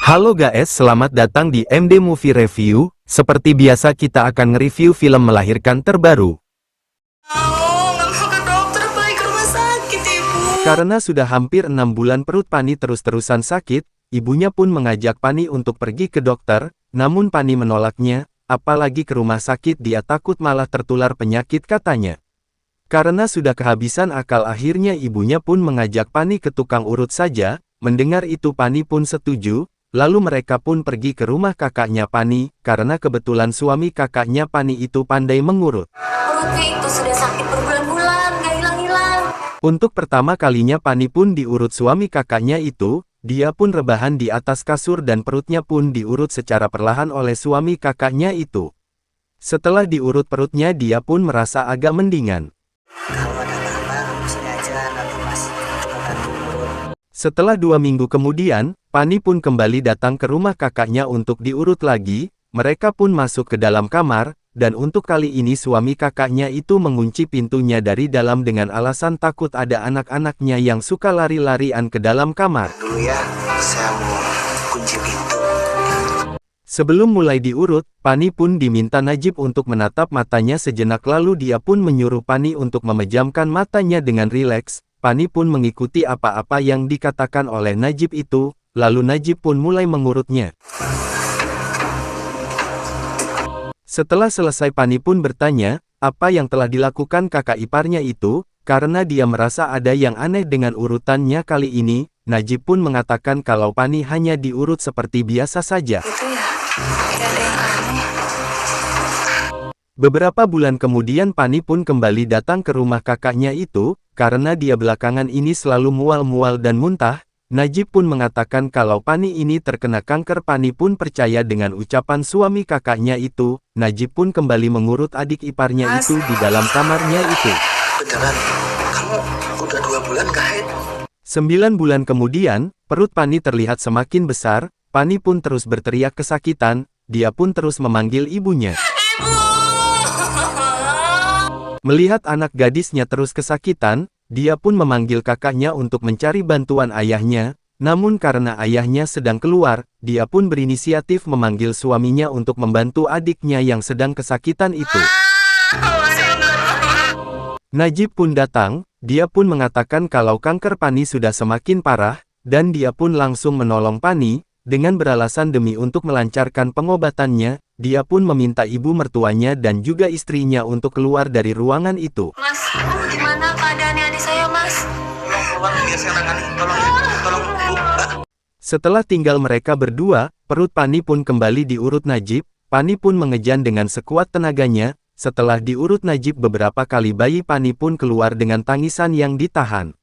Halo guys, selamat datang di MD Movie Review. Seperti biasa kita akan nge-review film melahirkan terbaru. Nggak mau ke dokter, balik ke rumah sakit, Ibu. Karena sudah hampir 6 bulan perut Pani terus-terusan sakit, ibunya pun mengajak Pani untuk pergi ke dokter, namun Pani menolaknya, apalagi ke rumah sakit dia takut malah tertular penyakit katanya. Karena sudah kehabisan akal akhirnya ibunya pun mengajak Pani ke tukang urut saja, mendengar itu Pani pun setuju. Lalu mereka pun pergi ke rumah kakaknya Pani, karena kebetulan suami kakaknya Pani itu pandai mengurut. Perutnya itu sudah sakit berbulan-bulan, nggak hilang-hilang. Untuk pertama kalinya Pani pun diurut suami kakaknya itu, dia pun rebahan di atas kasur dan perutnya pun diurut secara perlahan oleh suami kakaknya itu. Setelah diurut perutnya dia pun merasa agak mendingan. Kalau ada apa-apa, sini aja, nanti Mas coba bantu urut. Setelah 2 minggu kemudian, Pani pun kembali datang ke rumah kakaknya untuk diurut lagi, mereka pun masuk ke dalam kamar, dan untuk kali ini suami kakaknya itu mengunci pintunya dari dalam dengan alasan takut ada anak-anaknya yang suka lari-larian ke dalam kamar. Dulu ya, saya mau kunci pintu. Sebelum mulai diurut, Pani pun diminta Najib untuk menatap matanya sejenak lalu dia pun menyuruh Pani untuk memejamkan matanya dengan rileks. Pani pun mengikuti apa-apa yang dikatakan oleh Najib itu. Lalu Najib pun mulai mengurutnya. Setelah selesai Pani pun bertanya, apa yang telah dilakukan kakak iparnya itu, karena dia merasa ada yang aneh dengan urutannya kali ini, Najib pun mengatakan kalau Pani hanya diurut seperti biasa saja. Itu ya, kayak ada yang aneh. Beberapa bulan kemudian Pani pun kembali datang ke rumah kakaknya itu, karena dia belakangan ini selalu mual-mual dan muntah. Najib pun mengatakan kalau Pani ini terkena kanker. Pani pun percaya dengan ucapan suami kakaknya itu. Najib pun kembali mengurut adik iparnya itu di dalam kamarnya itu. Beneran, kamu udah 2 bulan gak haid? 9 bulan kemudian, perut Pani terlihat semakin besar. Pani pun terus berteriak kesakitan, dia pun terus memanggil ibunya. Melihat anak gadisnya terus kesakitan, dia pun memanggil kakaknya untuk mencari bantuan ayahnya, namun karena ayahnya sedang keluar, dia pun berinisiatif memanggil suaminya untuk membantu adiknya yang sedang kesakitan itu. Najib pun datang, dia pun mengatakan kalau kanker Pani sudah semakin parah, dan dia pun langsung menolong Pani, dengan beralasan demi untuk melancarkan pengobatannya, dia pun meminta ibu mertuanya dan juga istrinya untuk keluar dari ruangan itu. Mas, gimana keadaannya adik saya, Mas? Tolong keluar biar saya tangani. Tolong ya, tolong Bu, Mbak. Setelah tinggal mereka berdua, perut Pani pun kembali diurut Najib. Pani pun mengejan dengan sekuat tenaganya. Setelah diurut Najib beberapa kali bayi Pani pun keluar dengan tangisan yang ditahan.